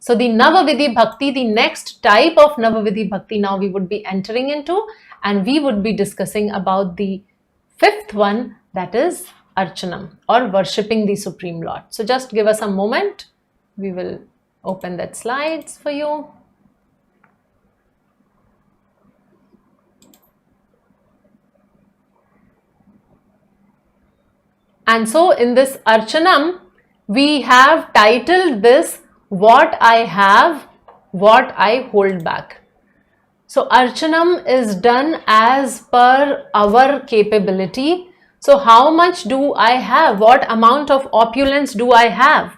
So the Navavidhi Bhakti, the next type of Navavidhi Bhakti now we would be entering into, and we would be discussing about the fifth one, that is Archanam, or worshipping the Supreme Lord. So just give us a moment. We will open that slides for you. And so in this Archanam, we have titled this, What I Have, What I Hold Back. So Archanam is done as per our capability. So how much do I have? What amount of opulence do I have?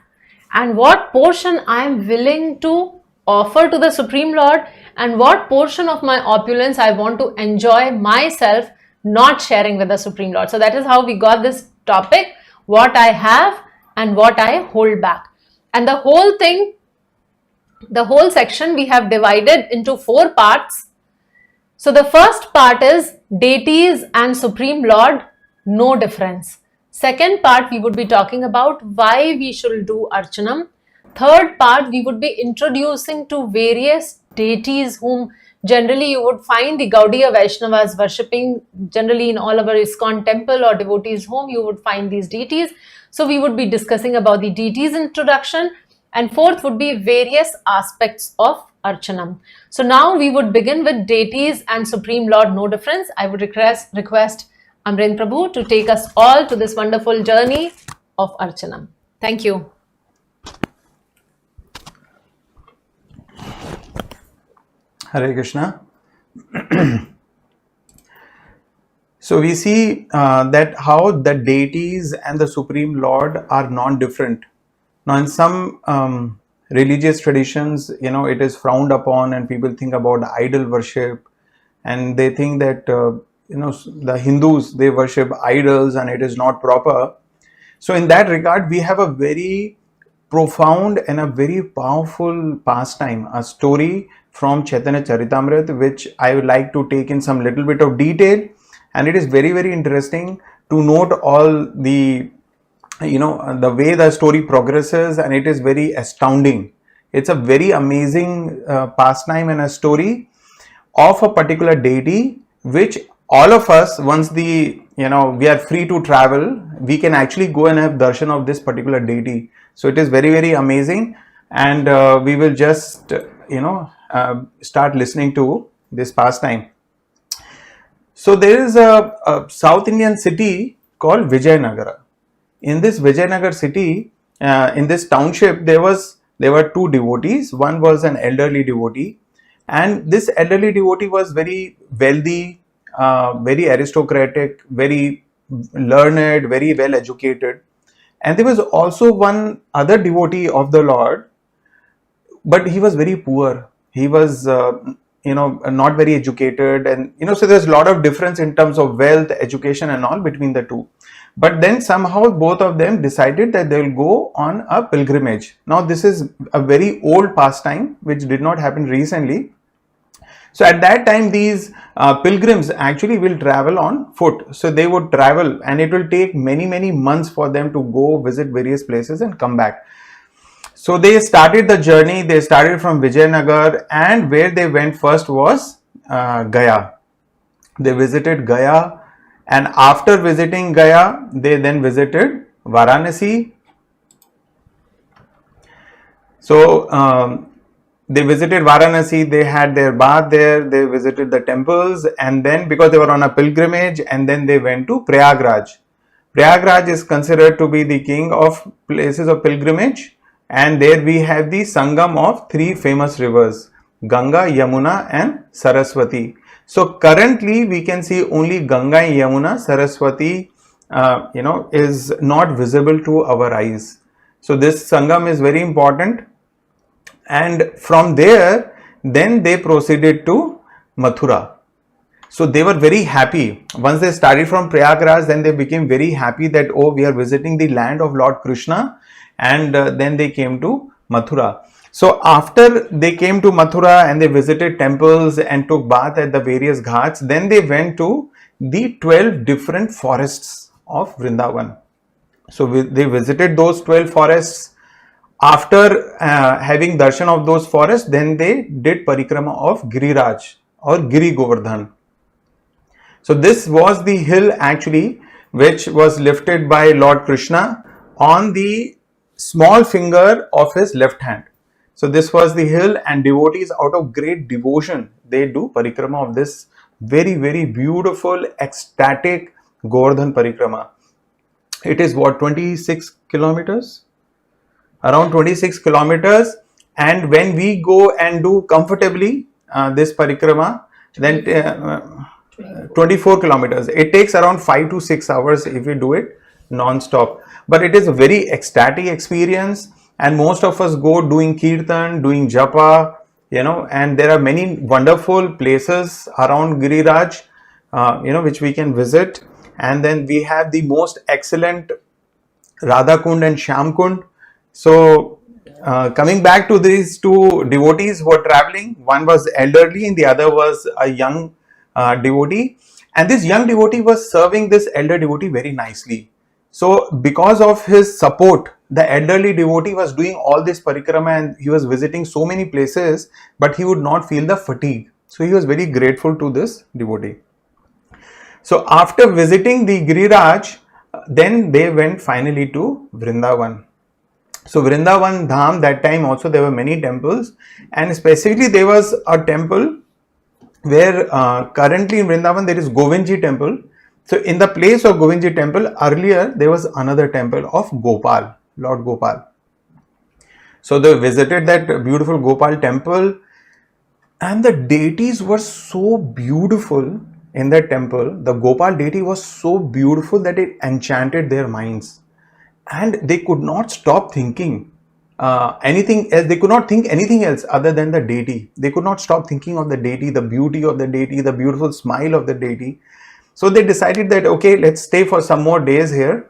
And what portion I am willing to offer to the Supreme Lord, and what portion of my opulence I want to enjoy myself, not sharing with the Supreme Lord. So that is how we got this topic, what I have and what I hold back. And the whole thing, the whole section we have divided into 4 parts. So the first part is deities and Supreme Lord, no difference. Second part, we would be talking about why we should do Archanam. Third part, we would be introducing to various deities whom generally you would find the Gaudiya Vaishnavas worshipping. Generally in all our ISKCON temple or devotees home, you would find these deities. So we would be discussing about the deities introduction. And fourth would be various aspects of Archanam. So now we would begin with deities and Supreme Lord, no difference. I would request Amren Prabhu to take us all to this wonderful journey of Archanam. Thank you. Hare Krishna. So we see that how the deities and the Supreme Lord are non-different. Now in some religious traditions, it is frowned upon and people think about idol worship, and they think that the Hindus, they worship idols and it is not proper. So in that regard, we have a very profound and a very powerful pastime, a story from Chaitanya Charitamrita, which I would like to take in some little bit of detail. And it is very, very interesting to note all the, the way the story progresses, and it is very astounding. It's a very amazing pastime and a story of a particular deity, which all of us, once we are free to travel, we can actually go and have darshan of this particular deity. So it is very, very amazing, and we will just start listening to this pastime. So there is a South Indian city called Vijayanagara. In this Vijayanagar city, in this township, there were 2 devotees. One was an elderly devotee, and this elderly devotee was very wealthy, very aristocratic, very learned, very well educated. And there was also one other devotee of the Lord, but he was very poor. He was not very educated, and so there's a lot of difference in terms of wealth, education and all between the two. But then somehow both of them decided that they will go on a pilgrimage. Now this is a very old pastime which did not happen recently. So at that time, these pilgrims actually will travel on foot. So they would travel, and it will take many, many months for them to go visit various places and come back. So they started the journey. They started from Vijayanagar, and where they went first was Gaya. They visited Gaya, and after visiting Gaya, they then visited Varanasi. So they visited Varanasi, they had their bath there, they visited the temples, and then because they were on a pilgrimage, and then they went to Prayagraj. Prayagraj is considered to be the king of places of pilgrimage, and there we have the Sangam of 3 famous rivers, Ganga, Yamuna and Saraswati. So currently we can see only Ganga and Yamuna. Saraswati is not visible to our eyes. So this Sangam is very important. And from there, then they proceeded to Mathura. So they were very happy. Once they started from Prayagraj, then they became very happy that, oh, we are visiting the land of Lord Krishna. And then they came to Mathura. So after they came to Mathura and they visited temples and took bath at the various ghats, then they went to the 12 different forests of Vrindavan. So they visited those 12 forests. After having darshan of those forests, then they did parikrama of Giriraj or Giri Govardhan. So this was the hill actually which was lifted by Lord Krishna on the small finger of his left hand. So this was the hill, and devotees out of great devotion, they do parikrama of this very, very beautiful, ecstatic Govardhan parikrama. It is what, 26 kilometers? Around 26 kilometers. And when we go and do comfortably this parikrama, then 24 kilometers. It takes around 5 to 6 hours if we do it non-stop. But it is a very ecstatic experience, and most of us go doing kirtan, doing japa, and there are many wonderful places around Giriraj, which we can visit. And then we have the most excellent Radha Kund and Shyam Kund. So coming back to these two devotees who were traveling, one was elderly and the other was a young devotee, and this young devotee was serving this elder devotee very nicely. So because of his support, the elderly devotee was doing all this parikrama and he was visiting so many places, but he would not feel the fatigue. So he was very grateful to this devotee. So after visiting the Giriraj, then they went finally to Vrindavan. So Vrindavan Dham, that time also there were many temples, and specifically there was a temple where currently in Vrindavan there is Govindji temple. So in the place of Govindji temple, earlier there was another temple of Gopal, Lord Gopal. So they visited that beautiful Gopal temple, and the deities were so beautiful in that temple. The Gopal deity was so beautiful that it enchanted their minds, and they could not stop thinking anything else. They could not think anything else other than the deity. They could not stop thinking of the deity, the beauty of the deity, the beautiful smile of the deity. So they decided that, okay, let's stay for some more days here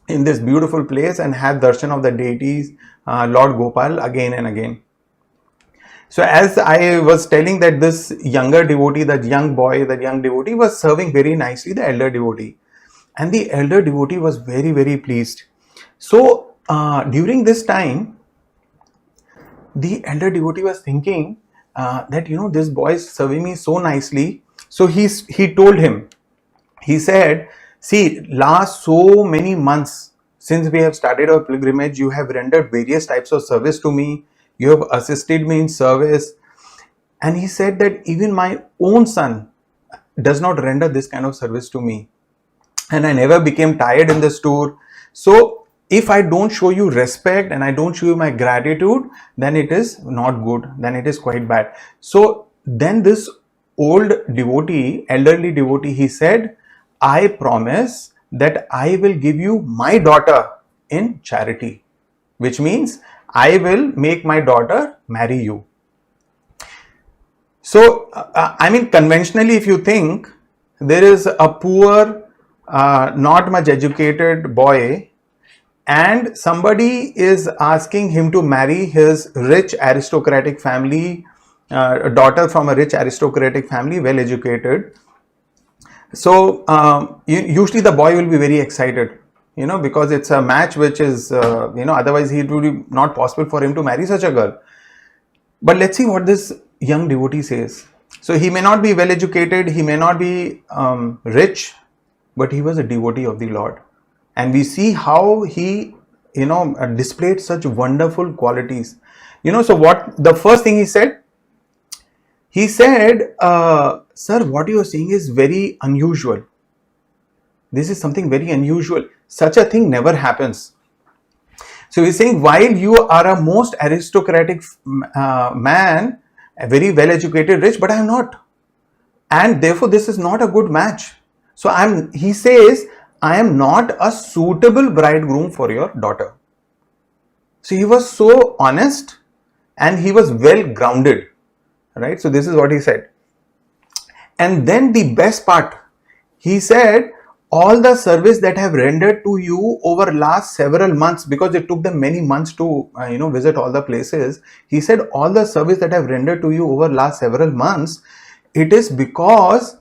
in this beautiful place and have darshan of the deities, Lord Gopal, again and again. So as I was telling, that this younger devotee, that young boy, that young devotee was serving very nicely the elder devotee, and the elder devotee was very, very pleased. So during this time, the elder devotee was thinking that this boy is serving me so nicely. So he told him, he said, see, last so many months since we have started our pilgrimage, you have rendered various types of service to me. You have assisted me in service. And he said that even my own son does not render this kind of service to me. And I never became tired in this tour. So if I don't show you respect and I don't show you my gratitude, then it is not good. Then it is quite bad. So then this old devotee, elderly devotee, he said, I promise that I will give you my daughter in charity, which means I will make my daughter marry you. So, conventionally, if you think, there is a poor, not much educated boy, and somebody is asking him to marry his rich aristocratic family, a daughter from a rich aristocratic family, well educated. So usually the boy will be very excited, because it's a match which is, otherwise it would be not possible for him to marry such a girl. But let's see what this young devotee says. So he may not be well educated, he may not be rich, but he was a devotee of the Lord. And we see how he, displayed such wonderful qualities. So what the first thing he said? He said, sir, what you are saying is very unusual. This is something very unusual. Such a thing never happens. So he's saying, while you are a most aristocratic man, very well educated, rich, but I am not. And therefore this is not a good match. So he says, I am not a suitable bridegroom for your daughter. So he was so honest and he was well grounded. Right? So this is what he said. And then the best part, he said, all the service that I have rendered to you over last several months, because it took them many months to visit all the places. He said, all the service that I have rendered to you over last several months, it is because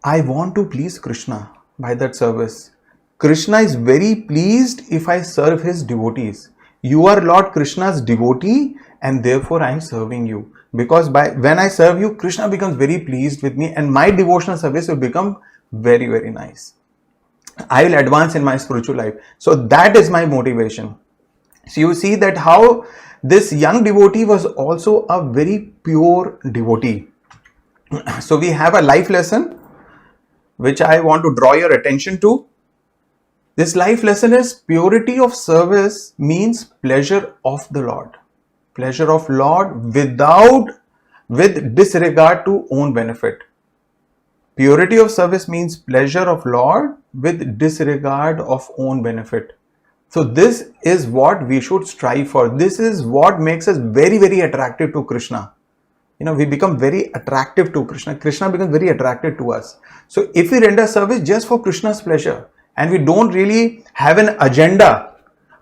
I want to please Krishna by that service. Krishna is very pleased if I serve his devotees. You are Lord Krishna's devotee, and therefore I am serving you. Because when I serve you, Krishna becomes very pleased with me, and my devotional service will become very, very nice. I will advance in my spiritual life. So that is my motivation. So you see that how this young devotee was also a very pure devotee. So we have a life lesson which I want to draw your attention to. This life lesson is purity of service means pleasure of the Lord. Pleasure of Lord with disregard to own benefit. Purity of service means pleasure of Lord with disregard of own benefit. So this is what we should strive for. This is what makes us very, very attractive to Krishna. We become very attractive to Krishna. Krishna becomes very attracted to us. So if we render service just for Krishna's pleasure, and we don't really have an agenda,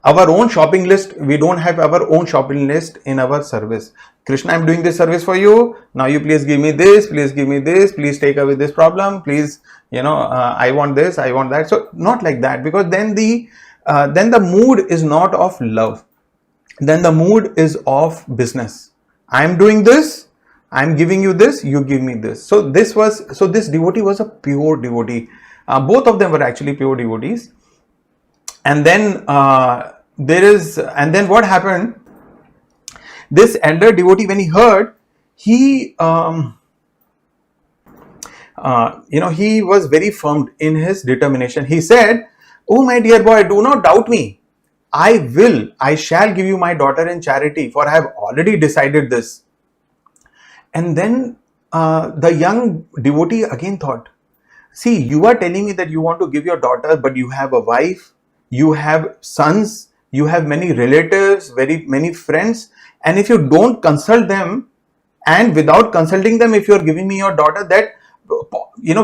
our own shopping list, we don't have our own shopping list in our service. Krishna, I'm doing this service for you. Now you please give me this, please give me this, please take away this problem, please, I want this, I want that. So not like that, because then the mood is not of love. Then the mood is of business. I'm doing this, I'm giving you this, you give me this. So this devotee was a pure devotee. Both of them were actually pure devotees. And then what happened? This elder devotee, when he heard, he was very firm in his determination. He said, "Oh my dear boy, do not doubt me. I shall give you my daughter in charity, for I have already decided this." And then the young devotee again thought, "See, you are telling me that you want to give your daughter, but you have a wife, you have sons, you have many relatives, very many friends, and if you don't consult them, and without consulting them, if you are giving me your daughter, that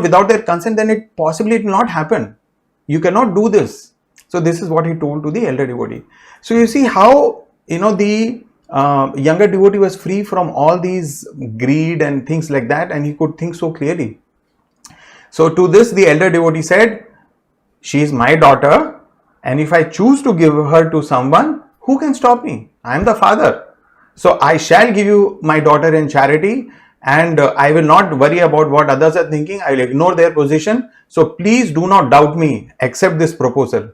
without their consent, then it possibly will not happen. You cannot do this." So this is what he told to the elder devotee. So you see how the younger devotee was free from all these greed and things like that, and he could think so clearly. So to this, the elder devotee said, "She is my daughter, and if I choose to give her to someone, who can stop me? I am the father. So I shall give you my daughter in charity, and I will not worry about what others are thinking. I will ignore their position. So please do not doubt me. Accept this proposal."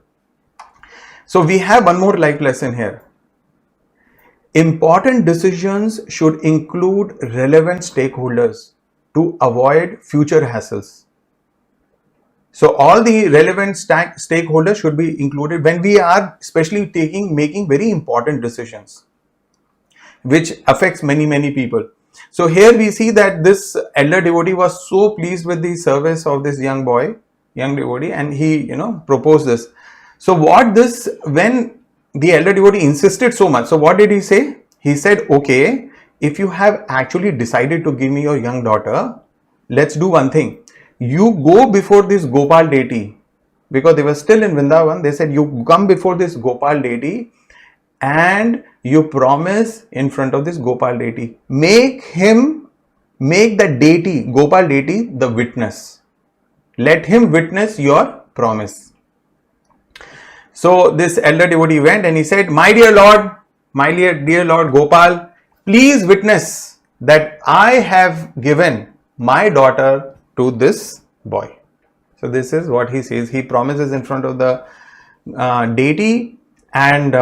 So we have one more life lesson here. Important decisions should include relevant stakeholders to avoid future hassles. So all the relevant stakeholders should be included when we are especially making very important decisions, which affects many people. So here we see that this elder devotee was so pleased with the service of this young devotee, and he proposed this. So when the elder devotee insisted so much, so what did he say? He said, "Okay, if you have actually decided to give me your young daughter, let's do one thing. You go before this Gopal deity," because they were still in Vrindavan. They said, "You come before this Gopal deity and you promise in front of this Gopal deity. Make the deity, Gopal deity, the witness. Let him witness your promise." So this elder devotee went and he said, my dear Lord Gopal, please witness that I have given my daughter to this boy." So this is what he says. He promises in front of the deity, and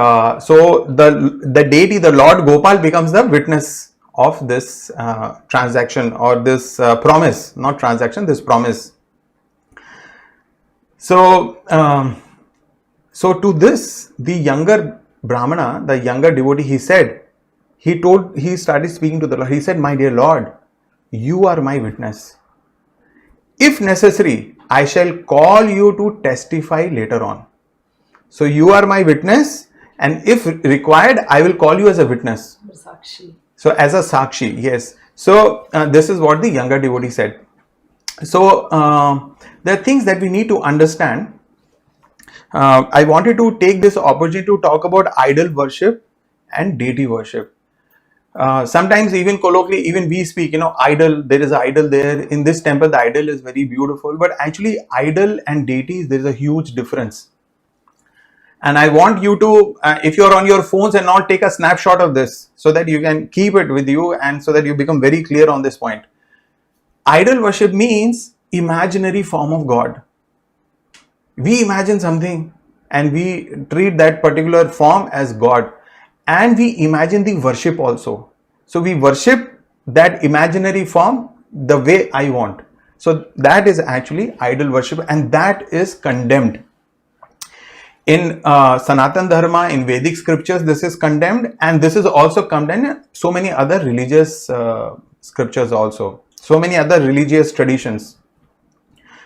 so the deity, the Lord Gopal, becomes the witness of this transaction, or this promise, not transaction, this promise. So to this, the younger Brahmana, the younger devotee, he started speaking to the Lord. He said, "My dear Lord, you are my witness. If necessary, I shall call you to testify later on. So you are my witness, and if required, I will call you as a witness." Sakshi. So as a Sakshi, yes. So this is what the younger devotee said. So there are things that we need to understand. I wanted to take this opportunity to talk about idol worship and deity worship. Sometimes even colloquially, even we speak, idol, there is an idol there. In this temple, the idol is very beautiful. But actually, idol and deities, there is a huge difference. And I want you to, if you're on your phones and all, take a snapshot of this so that you can keep it with you and so that you become very clear on this point. Idol worship means imaginary form of God. We imagine something and we treat that particular form as God, and we imagine the worship also. So we worship that imaginary form the way I want. So that is actually idol worship, and that is condemned. In Sanatan Dharma, in Vedic scriptures, this is condemned, and this is also condemned in so many other religious scriptures also, so many other religious traditions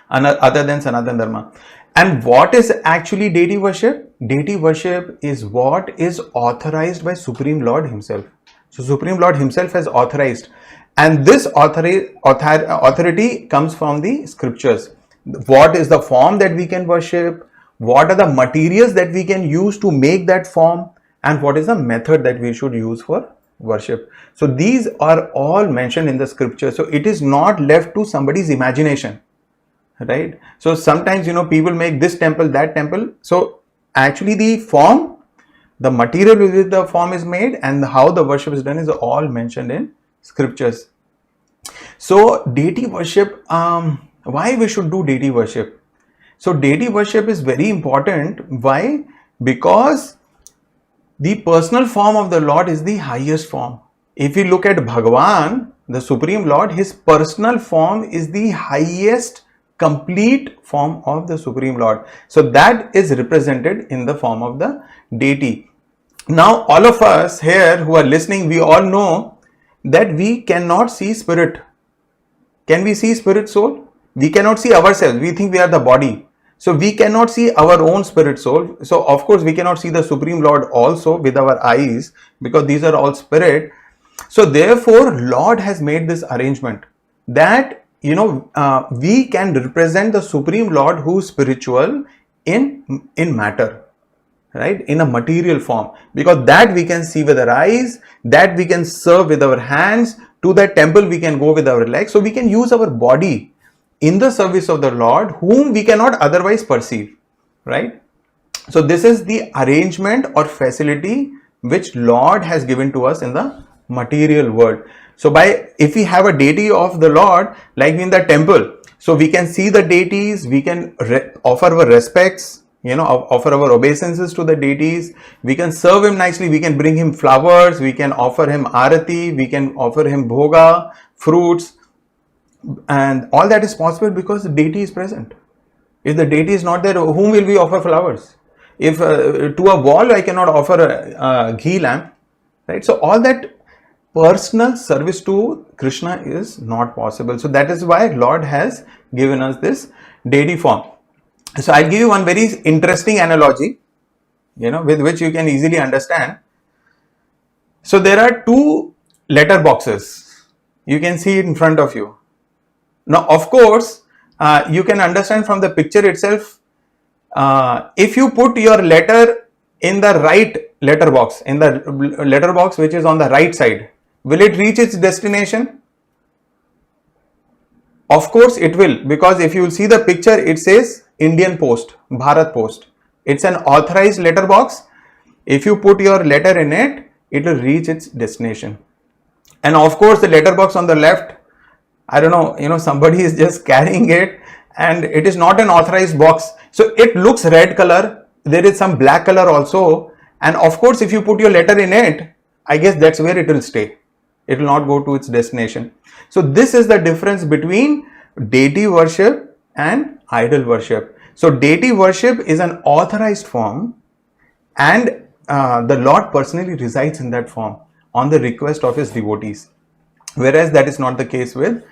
other than Sanatan Dharma. And what is actually deity worship? Deity worship is what is authorized by Supreme Lord Himself. So Supreme Lord Himself has authorized, and this authority comes from the scriptures. What is the form that we can worship? What are the materials that we can use to make that form? And what is the method that we should use for worship? So these are all mentioned in the scripture. So it is not left to somebody's imagination, right? So sometimes, people make this temple, that temple. So actually the form, the material with which the form is made, and how the worship is done is all mentioned in scriptures. So deity worship, why we should do deity worship? So deity worship is very important. Why? Because the personal form of the Lord is the highest form. If we look at Bhagavan, the Supreme Lord, His personal form is the highest complete form of the Supreme Lord. So that is represented in the form of the deity. Now all of us here who are listening, we all know that we cannot see spirit. Can we see spirit soul? We cannot see ourselves. We think we are the body. So we cannot see our own spirit soul. So of course we cannot see the Supreme Lord also with our eyes, because these are all spirit. So therefore Lord has made this arrangement that we can represent the Supreme Lord who is spiritual in matter, right, in a material form, because that we can see with our eyes, that we can serve with our hands, to that temple we can go with our legs. So we can use our body in the service of the Lord, whom we cannot otherwise perceive, right? So this is the arrangement or facility which Lord has given to us in the material world. So if we have a deity of the Lord, like in the temple, so we can see the deities, we can offer our respects, offer our obeisances to the deities, we can serve Him nicely, we can bring Him flowers, we can offer Him arati, we can offer Him bhoga, fruits, and all that is possible because the deity is present. If the deity is not there, whom will we offer flowers? If to a wall I cannot offer a ghee lamp, right? So all that personal service to Krishna is not possible. So that is why Lord has given us this deity form. So I'll give you one very interesting analogy, with which you can easily understand. So there are two letter boxes. You can see it in front of you. Now, of course, you can understand from the picture itself, if you put your letter in the right letter box, which is on the right side, will it reach its destination? Of course it will, because if you will see the picture, it says Indian Post, Bharat Post. It's an authorized letter box. If you put your letter in it, it will reach its destination. And of course, the letter box on the left, I don't know, somebody is just carrying it, and it is not an authorized box. So it looks red color. There is some black color also. And of course, if you put your letter in it, I guess that's where it will stay. It will not go to its destination. So this is the difference between deity worship and idol worship. So deity worship is an authorized form, and the Lord personally resides in that form on the request of His devotees. Whereas that is not the case with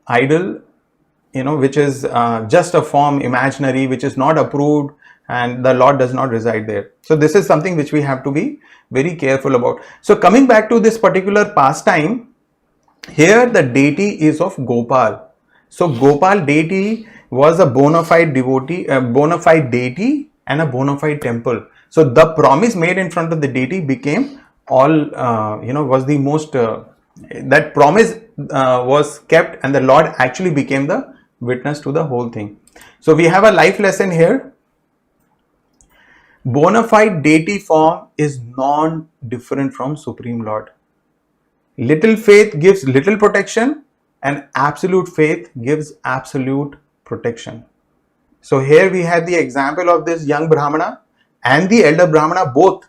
idol, which is just a form, imaginary, which is not approved, and the Lord does not reside there. So this is something which we have to be very careful about. So coming back to this particular pastime, here the deity is of Gopal. So Gopal deity was a bona fide devotee, a bona fide deity and a bona fide temple. So the promise made in front of the deity became was the most, that promise was kept, and the Lord actually became the witness to the whole thing. So we have a life lesson here. bona fide deity form is non-different from Supreme Lord. Little faith gives little protection and absolute faith gives absolute protection. So here we have the example of this young Brahmana and the elder Brahmana, both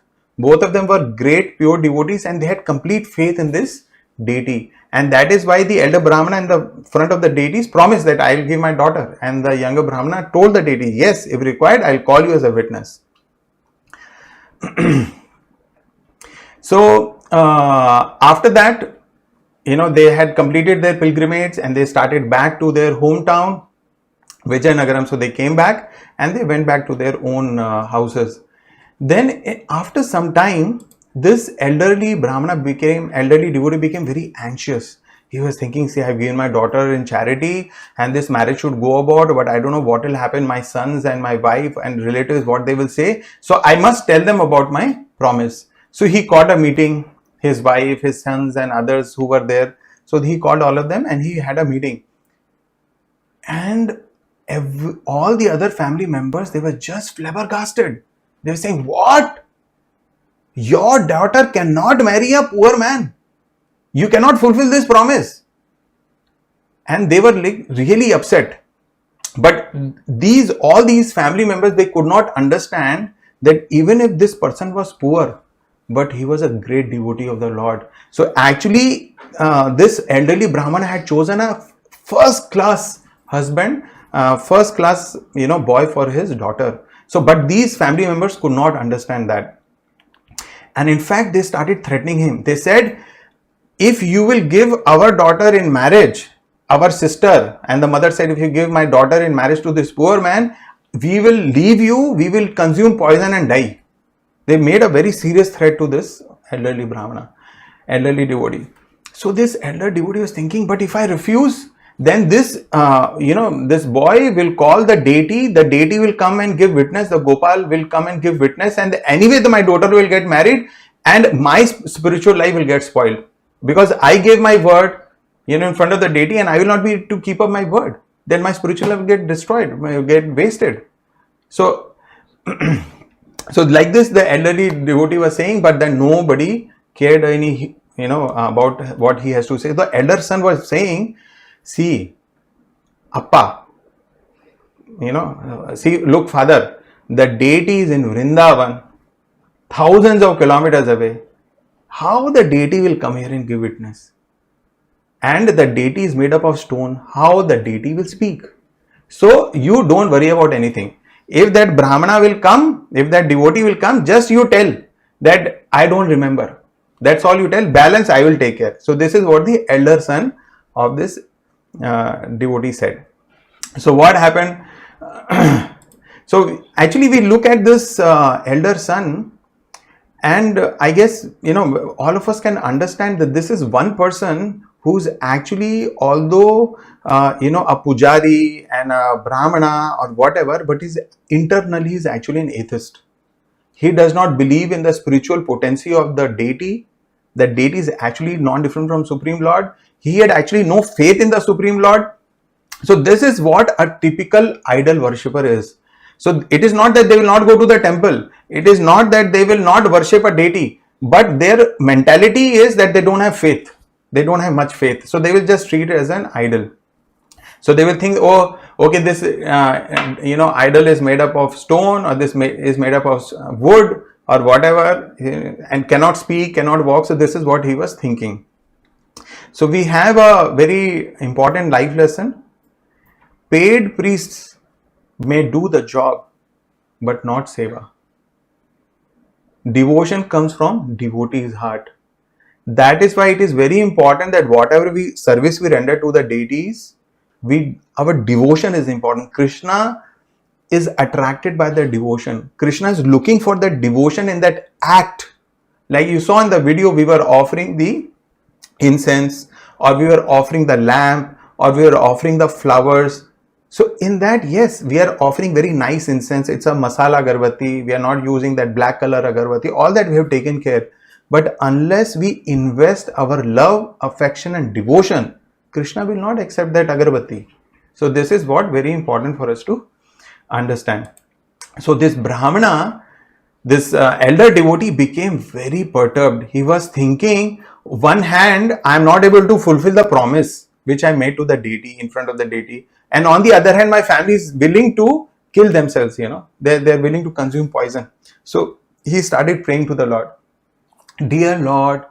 of them were great pure devotees and they had complete faith in this deity. And that is why the elder Brahmana in the front of the deities promised that I will give my daughter, and the younger Brahmana told the deity, yes, if required, I will call you as a witness. So after that, they had completed their pilgrimage and they started back to their hometown, Vijayanagaram. So they came back and they went back to their own houses. Then after some time, this elderly devotee became very anxious. He was thinking, see, I have given my daughter in charity and this marriage should go about, but I don't know what will happen. My sons and my wife and relatives, what they will say. So I must tell them about my promise. So he called a meeting, his wife, his sons and others who were there. So he called all of them and he had a meeting. And all the other family members, they were just flabbergasted. They were saying, what? Your daughter cannot marry a poor man. You cannot fulfill this promise. And they were really upset. But all these family members, they could not understand that even if this person was poor, but he was a great devotee of the Lord. So actually, this elderly Brahmana had chosen a first class husband, first class, boy for his daughter. So, but these family members could not understand that. And in fact, they started threatening him. They said, if you will give our daughter in marriage, our sister, and the mother said, if you give my daughter in marriage to this poor man, we will leave you, we will consume poison and die. They made a very serious threat to this elderly Brahmana, elderly devotee. So this elder devotee was thinking, but if I refuse, then this, this boy will call the deity will come and give witness, the Gopal will come and give witness, and anyway my daughter will get married and my spiritual life will get spoiled. Because I gave my word, in front of the deity and I will not be able to keep up my word. Then my spiritual life will get destroyed, will get wasted. So, so like this, the elderly devotee was saying, but then nobody cared any, about what he has to say. The elder son was saying, see, Appa, look, father, the deity is in Vrindavan, thousands of kilometers away. How the deity will come here and give witness? And the deity is made up of stone. How the deity will speak? So you don't worry about anything. If that Brahmana will come, if that devotee will come, just you tell that I don't remember. That's all you tell. Balance I will take care. So this is what the elder son of this devotee said. So what happened? So actually we look at this elder son, and I guess all of us can understand that this is one person who's actually, although a pujari and a brahmana or whatever, but internally he's actually an atheist. He does not believe in the spiritual potency of the deity. The deity is actually non-different from Supreme Lord. He had actually no faith in the Supreme Lord. So this is what a typical idol worshipper is. So it is not that they will not go to the temple. It is not that they will not worship a deity. But their mentality is that they don't have faith. They don't have much faith. So they will just treat it as an idol. So they will think, oh, okay, this idol is made up of stone, or this is made up of wood or whatever, and cannot speak, cannot walk. So this is what he was thinking. So we have a very important life lesson. Paid priests may do the job, but not seva. Devotion comes from devotee's heart. That is why it is very important that whatever service we render to the deities, our devotion is important. Krishna is attracted by the devotion. Krishna is looking for the devotion in that act. Like you saw in the video, we were offering the incense, or we were offering the lamp, or we were offering the flowers. So in that, yes, we are offering very nice incense. It's a masala agarbatti. We are not using that black color agarbatti. All that we have taken care. But unless we invest our love, affection and devotion, Krishna will not accept that agarbatti. So this is what very important for us to understand. So this Brahmana, This elder devotee became very perturbed. He was thinking, one hand, I am not able to fulfill the promise which I made to the deity, in front of the deity, and on the other hand, my family is willing to kill themselves, they're willing to consume poison. So he started praying to the Lord, dear Lord,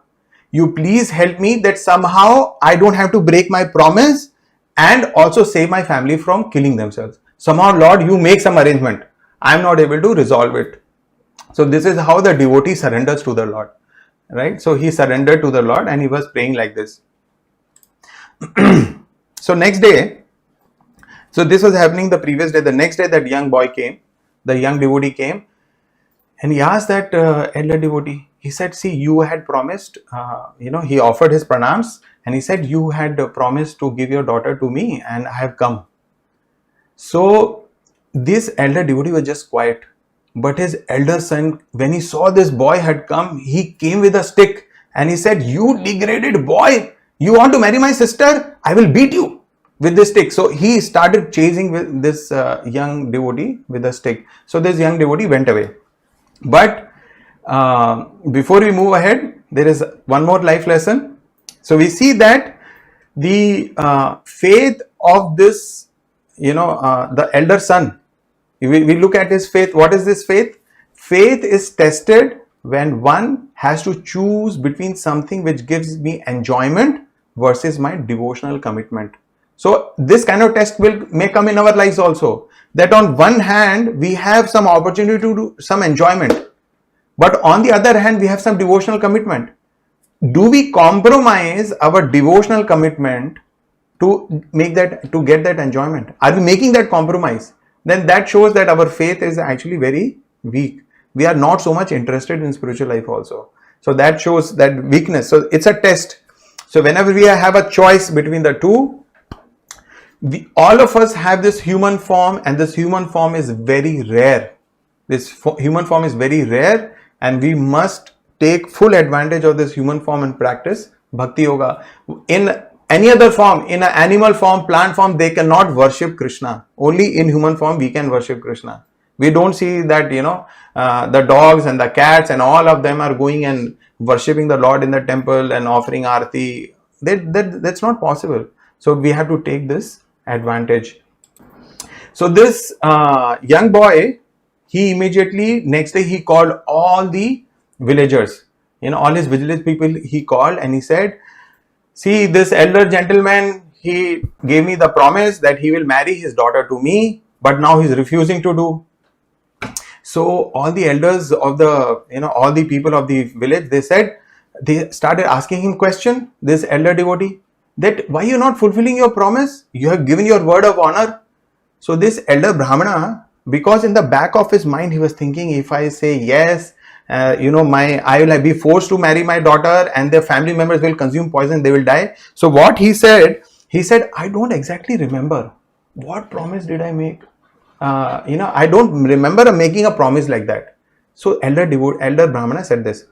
you please help me that somehow I don't have to break my promise and also save my family from killing themselves. Somehow, Lord, you make some arrangement. I am not able to resolve it. So this is how the devotee surrenders to the Lord, right? So he surrendered to the Lord and he was praying like this. So next day, so this was happening the previous day. The next day, that young boy came, the young devotee came, and he asked that elder devotee. He said, "See, you had promised. He offered his pranams, and he said you had promised to give your daughter to me, and I have come." So this elder devotee was just quiet. But his elder son, when he saw this boy had come, he came with a stick and he said, "You degraded boy, you want to marry my sister? I will beat you with this stick." So he started chasing with this young devotee with a stick. So this young devotee went away. But before we move ahead, there is one more life lesson. So we see that the faith of this, the elder son, we look at his faith. What is this faith? Faith is tested when one has to choose between something which gives me enjoyment versus my devotional commitment. So this kind of test may come in our lives also. That on one hand, we have some opportunity to do some enjoyment. But on the other hand, we have some devotional commitment. Do we compromise our devotional commitment to get that enjoyment? Are we making that compromise? Then that shows that our faith is actually very weak. We are not so much interested in spiritual life also. So that shows that weakness. So it's a test. So whenever we have a choice between the two, all of us have this human form, and this human form is very rare. This human form is very rare, and we must take full advantage of this human form and practice Bhakti Yoga. In any other form, in an animal form, plant form, they cannot worship Krishna. Only in human form we can worship Krishna. We don't see that, the dogs and the cats and all of them are going and worshipping the Lord in the temple and offering arati. That's not possible. So we have to take this advantage. So this young boy, he immediately, next day he called all the villagers, all his village people he called, and he said, "See, this elder gentleman, he gave me the promise that he will marry his daughter to me, but now he's refusing to do." So all the elders of all the people of the village, they started asking him question, this elder devotee, that why you're not fulfilling your promise? You have given your word of honor. So this elder Brahmana, because in the back of his mind, he was thinking, if I say yes, I will be forced to marry my daughter and their family members will consume poison, they will die. So what he said, I don't exactly remember. What promise did I make? I don't remember making a promise like that. So elder Brahmana said this.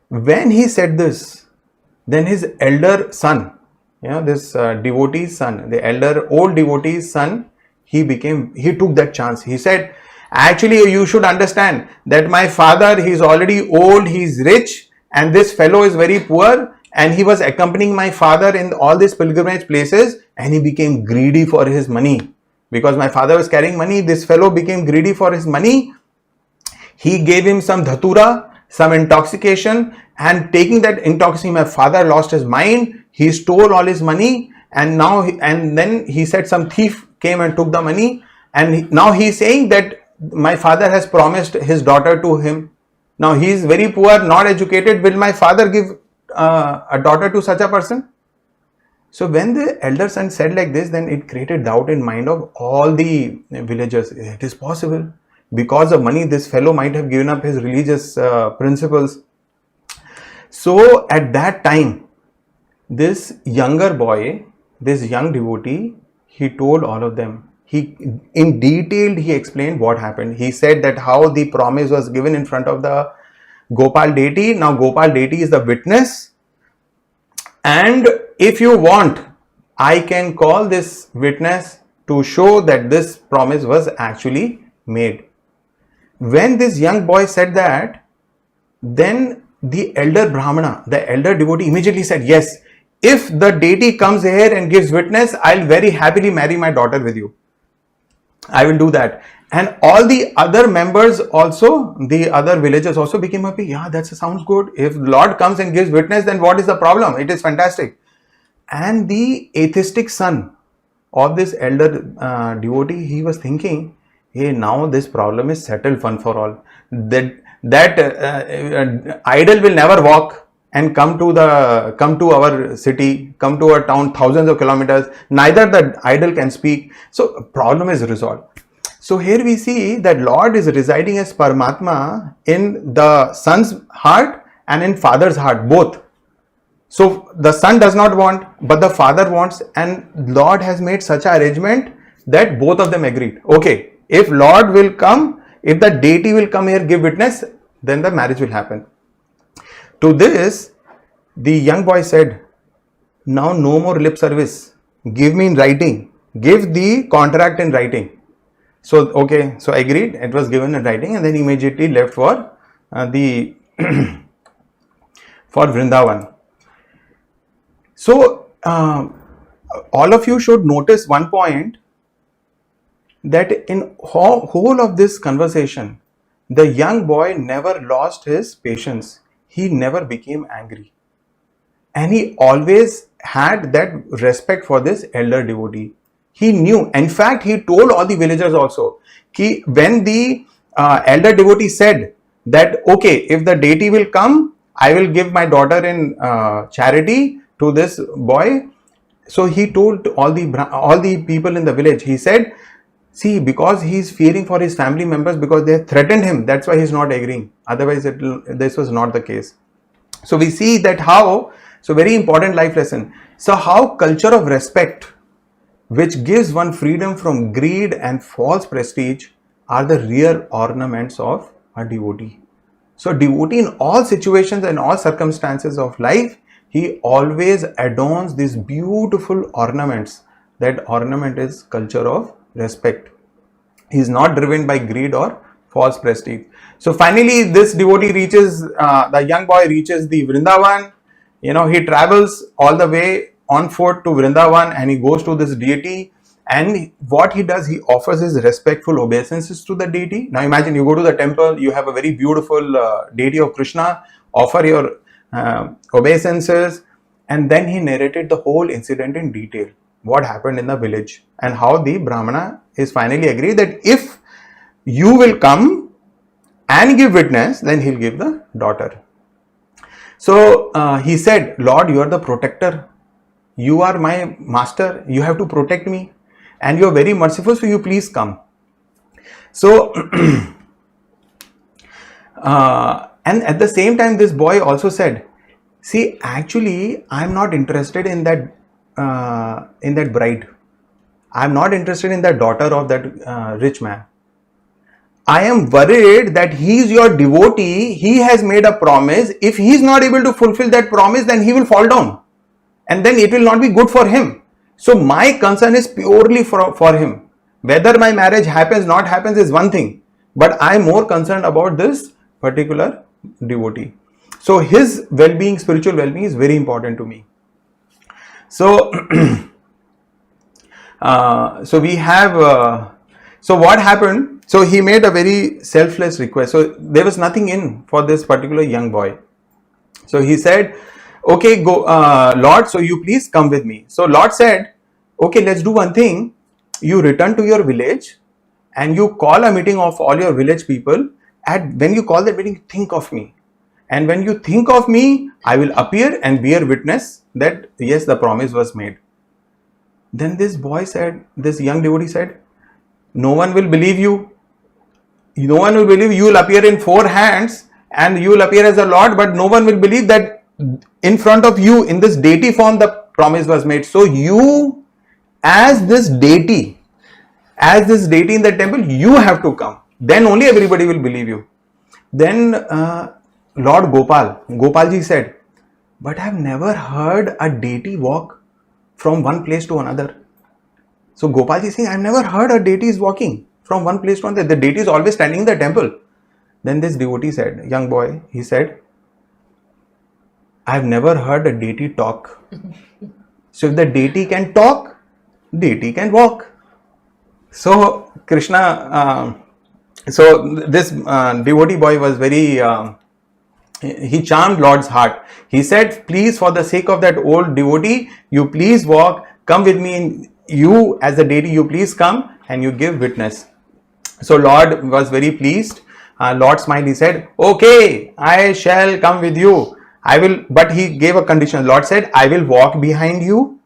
When he said this, then his elder son, this devotee's son, the old devotee's son, he took that chance. He said, "Actually, you should understand that my father, he's already old, he's rich, and this fellow is very poor, and he was accompanying my father in all these pilgrimage places, and he became greedy for his money. Because my father was carrying money, this fellow became greedy for his money. He gave him some dhatura, some intoxication, and taking that intoxication, my father lost his mind. He stole all his money, and then he said some thief came and took the money, and now he's saying that my father has promised his daughter to him. Now he is very poor, not educated. Will my father give a daughter to such a person?" So when the elder son said like this, then it created doubt in mind of all the villagers. It is possible. Because of money, this fellow might have given up his religious principles. So at that time, this younger boy, this young devotee, he told all of them. In detail, he explained what happened. He said that how the promise was given in front of the Gopal deity. Now Gopal deity is the witness. And if you want, I can call this witness to show that this promise was actually made. When this young boy said that, then the elder Brahmana, the elder devotee immediately said, yes, if the deity comes here and gives witness, I'll very happily marry my daughter with you. I will do that. And all the other members also, the other villagers also became happy. Yeah, that sounds good. If Lord comes and gives witness, then what is the problem? It is fantastic. And the atheistic son of this elder devotee, he was thinking, hey, now this problem is settled one for all. That idol will never walk and come to our city, come to our town, thousands of kilometers. Neither the idol can speak. So problem is resolved. So here we see that Lord is residing as Paramatma in the son's heart and in father's heart, both. So the son does not want, but the father wants, and Lord has made such an arrangement that both of them agreed. Okay, if Lord will come, if the deity will come here, give witness, then the marriage will happen. To this, the young boy said, now no more lip service. Give me in writing. Give the contract in writing. So, okay, so agreed. It was given in writing, and then immediately left for for Vrindavan. So, all of you should notice one point, that in whole of this conversation, the young boy never lost his patience. He never became angry. And he always had that respect for this elder devotee. He knew, in fact, he told all the villagers also, when the elder devotee said that, okay, if the deity will come, I will give my daughter in charity to this boy. So he told all the people in the village, he said, see, because he is fearing for his family members, because they threatened him, that's why he is not agreeing. Otherwise, this was not the case. So we see that how, so very important life lesson. So how culture of respect, which gives one freedom from greed and false prestige, are the real ornaments of a devotee. So devotee in all situations and all circumstances of life, he always adorns these beautiful ornaments. That ornament is culture of respect. He is not driven by greed or false prestige. So finally, this devotee reaches, the young boy reaches the Vrindavan. He travels all the way on foot to Vrindavan, and he goes to this deity. And what he does, he offers his respectful obeisances to the deity. Now imagine you go to the temple, you have a very beautiful deity of Krishna, offer your obeisances, and then he narrated the whole incident in detail. What happened in the village and how the Brahmana is finally agreed that if you will come and give witness, then he'll give the daughter. So he said, Lord, you are the protector. You are my master. You have to protect me. And you are very merciful, so you please come. So, and at the same time, this boy also said, see, actually, I am not interested in that bride. I am not interested in that daughter of that rich man. I am worried that he is your devotee. He has made a promise. If he is not able to fulfill that promise, then he will fall down. And then it will not be good for him. So my concern is purely for him. Whether my marriage happens, not happens is one thing. But I am more concerned about this particular devotee. So his well-being, spiritual well-being is very important to me. So, so we have, so what happened? So he made a very selfless request. So there was nothing in for this particular young boy. So he said, okay, go, Lord, so you please come with me. So Lord said, okay, let's do one thing. You return to your village and you call a meeting of all your village people. When you call that meeting, think of me. And when you think of me, I will appear and bear witness that yes, the promise was made. Then this boy said, this young devotee said, no one will believe you. No one will believe you will appear in 4 hands and you will appear as a Lord, but no one will believe that in front of you in this deity form the promise was made. So you, as this deity in the temple, you have to come. Then only everybody will believe you. Then Lord Gopalji said, but I have never heard a deity walk from one place to another. So Gopalji is saying, I have never heard a deity is walking from one place to another. The deity is always standing in the temple. Then this devotee said, young boy, he said, I've never heard a deity talk. So if the deity can talk, deity can walk. So Krishna, so this devotee boy was very, he charmed Lord's heart. He said, please, for the sake of that old devotee, you please walk, come with me, you as a deity, you please come and you give witness. So Lord was very pleased. Lord smiled, he said, okay, I shall come with you. I will, but he gave a condition. Lord said, I will walk behind you.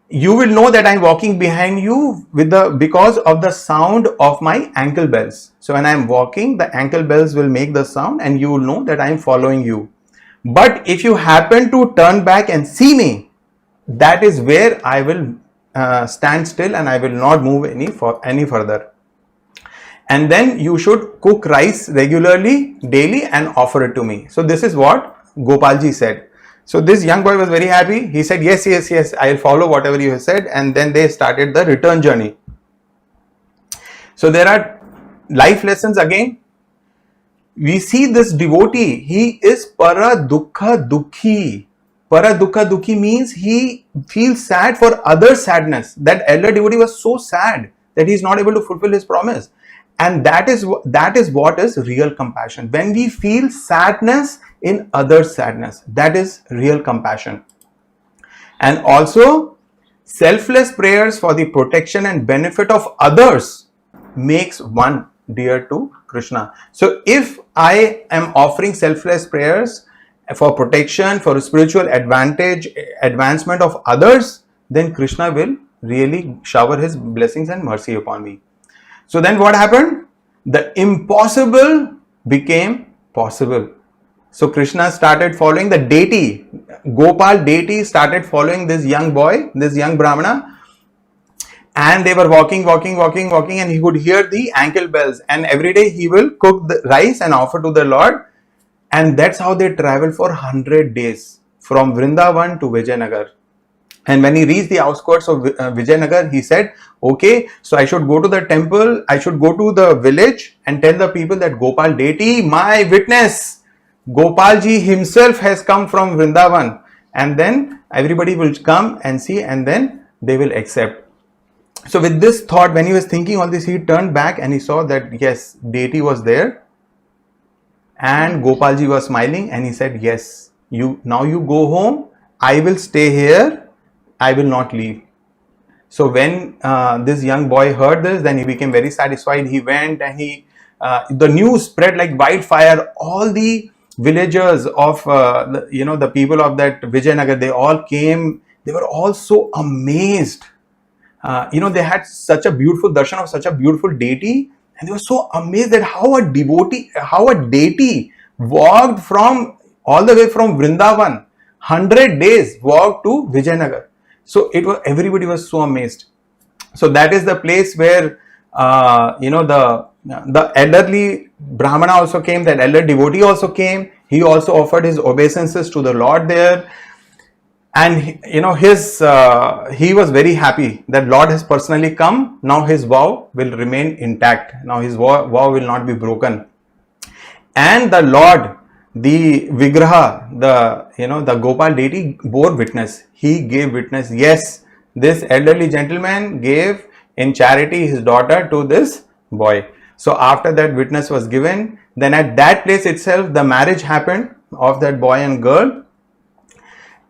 You will know that I am walking behind you because of the sound of my ankle bells. So when I am walking, the ankle bells will make the sound and you will know that I am following you. But if you happen to turn back and see me, that is where I will stand still and I will not move any further. And then you should cook rice regularly, daily, and offer it to me. So this is what Gopalji said. So this young boy was very happy. He said, yes, I'll follow whatever you have said. And then they started the return journey. So there are life lessons again. We see this devotee, he is para dukkha dukhi. Para dukkha dukhi means he feels sad for others' sadness. That elder devotee was so sad that he is not able to fulfill his promise. And that is what is real compassion. When we feel sadness in others' sadness, that is real compassion. And also, selfless prayers for the protection and benefit of others makes one dear to Krishna. So if I am offering selfless prayers for protection, for spiritual advancement of others, then Krishna will really shower his blessings and mercy upon me. So then what happened? The impossible became possible. So Krishna started following the deity. Gopal deity started following this young boy, this young Brahmana. And they were walking and he could hear the ankle bells. And every day he will cook the rice and offer to the Lord. And that's how they traveled for 100 days from Vrindavan to Vijayanagar. And when he reached the outskirts of Vijayanagar, he said, okay, so I should go to the temple, I should go to the village and tell the people that Gopal deity, my witness, Gopalji himself has come from Vrindavan. And then everybody will come and see and then they will accept. So with this thought, when he was thinking all this, he turned back and he saw that yes, deity was there and Gopalji was smiling and he said, yes, now you go home, I will stay here. I will not leave. So when this young boy heard this, then he became very satisfied. He went and the news spread like wildfire. All the villagers of the people of that Vijayanagar, they all came. They were all so amazed. They had such a beautiful darshan of such a beautiful deity, and they were so amazed that how a deity walked from all the way from Vrindavan, 100 days walked to Vijayanagar. So everybody was so amazed. So that is the place where the elderly Brahmana also came, that elder devotee also came. He also offered his obeisances to the Lord there. And he was very happy that Lord has personally come. Now his vow will remain intact. Now his vow will not be broken. And the Lord, the Vigraha, the Gopal deity bore witness. He gave witness. Yes, this elderly gentleman gave in charity his daughter to this boy. So after that witness was given, then at that place itself, the marriage happened of that boy and girl.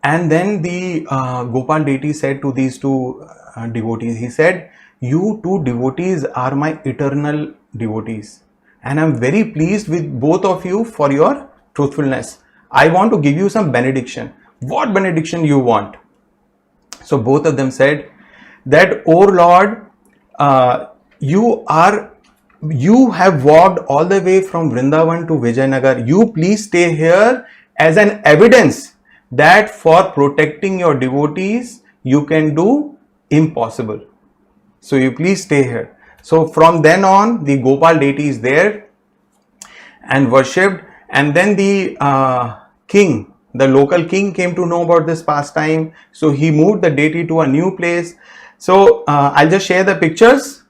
And then the Gopal deity said to these two devotees, he said, you two devotees are my eternal devotees. And I'm very pleased with both of you for your truthfulness. I want to give you some benediction. What benediction you want? So both of them said that, O Lord, you have walked all the way from Vrindavan to Vijayanagar. You please stay here as an evidence that for protecting your devotees, you can do impossible. So you please stay here. So from then on, the Gopal deity is there and worshipped. And then the king, the local king, came to know about this pastime. So he moved the deity to a new place. So I'll just share the pictures.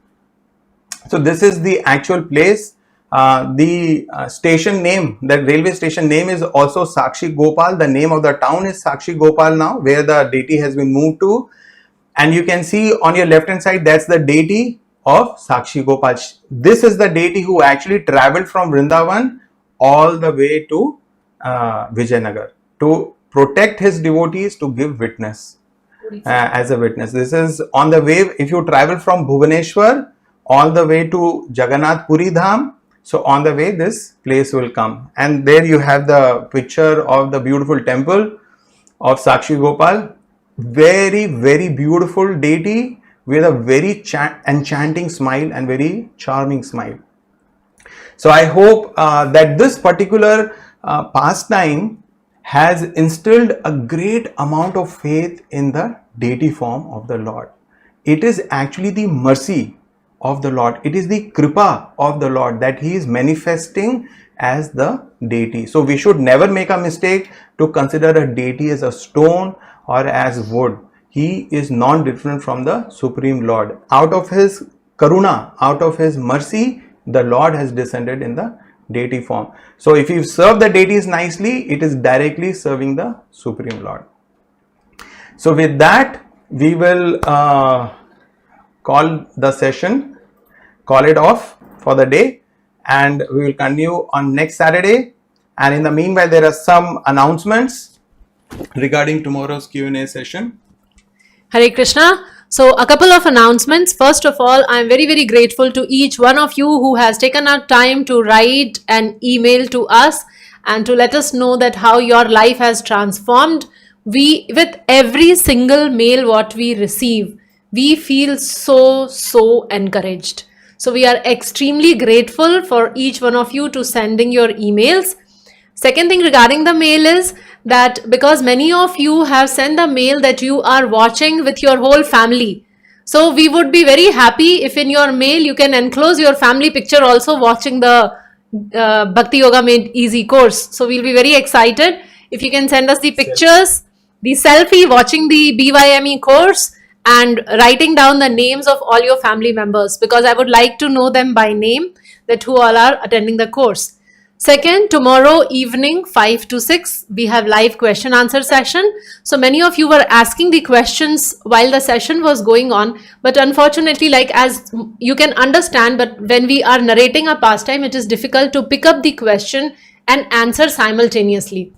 So this is the actual place The station name, that railway station name is also Sakshi Gopal. The name of the town is Sakshi Gopal now, where the deity has been moved to. And you can see on your left hand side, that's the deity of Sakshi Gopal. This is the deity who actually traveled from Vrindavan all the way to Vijayanagar to protect his devotees, to give witness as a witness. This is on the way. If you travel from Bhubaneswar all the way to Jagannath Puri Dham, so on the way this place will come, and there you have the picture of the beautiful temple of Sakshi Gopal. Very, very beautiful deity with a very enchanting smile and very charming smile. So I hope that this particular pastime has instilled a great amount of faith in the deity form of the Lord. It is actually the mercy of the Lord. It is the kripa of the Lord that he is manifesting as the deity. So we should never make a mistake to consider a deity as a stone or as wood. He is non-different from the Supreme Lord. Out of his karuna, out of his mercy, the Lord has descended in the deity form. So if you serve the deities nicely, it is directly serving the Supreme Lord. So with that, we will call the session, call it off for the day, and we will continue on next Saturday. And in the meanwhile, there are some announcements regarding tomorrow's Q&A session. Hare Krishna. So a couple of announcements. First of all, I am very, very grateful to each one of you who has taken out time to write an email to us and to let us know that how your life has transformed. We, with every single mail what we receive, we feel so encouraged. So we are extremely grateful for each one of you to sending your emails. Second thing regarding the mail is that because many of you have sent the mail that you are watching with your whole family. So we would be very happy if in your mail you can enclose your family picture also watching the Bhakti Yoga Made Easy course. So we'll be very excited if you can send us the pictures, the selfie watching the BYME course, and writing down the names of all your family members, because I would like to know them by name, that who all are attending the course. Second, tomorrow evening 5 to 6 we have live question answer session. So many of you were asking the questions while the session was going on, but unfortunately, like as you can understand, but when we are narrating a pastime, it is difficult to pick up the question and answer simultaneously.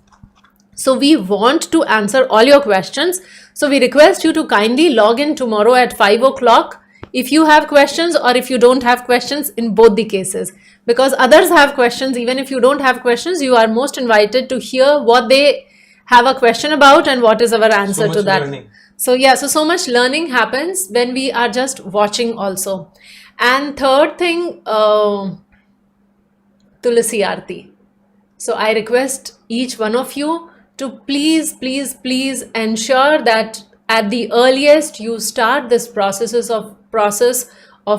So we want to answer all your questions. So we request you to kindly log in tomorrow at 5 o'clock if you have questions, or if you don't have questions, in both the cases, because others have questions. Even if you don't have questions, you are most invited to hear what they have a question about and what is our answer to that. Learning. So yeah, so much learning happens when we are just watching also. And third thing, Tulasi Aarti. So I request each one of you to please ensure that at the earliest you start this process of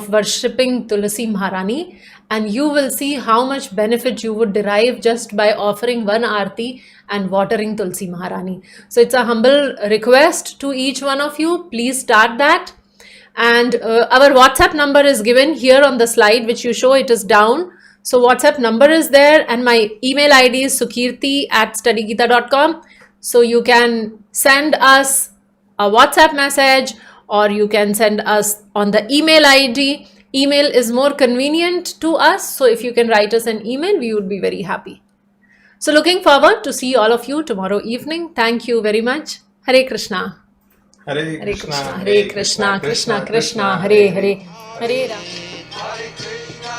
worshipping Tulasi Maharani, and you will see how much benefit you would derive just by offering one aarti and watering Tulsi Maharani. So it's a humble request to each one of you. Please start that. And our WhatsApp number is given here on the slide, which you show, it is down. So WhatsApp number is there, and my email ID is sukirti@studygeeta.com. So you can send us a WhatsApp message, or you can send us on the email ID. Email is more convenient to us. So if you can write us an email, we would be very happy. So looking forward to see all of you tomorrow evening. Thank you very much. Hare Krishna. Hare Hare Krishna. Hare Krishna. Krishna Krishna. Hare Hare. Hare Ram. Hare Krishna,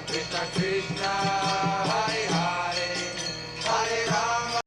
Krishna Krishna, Hare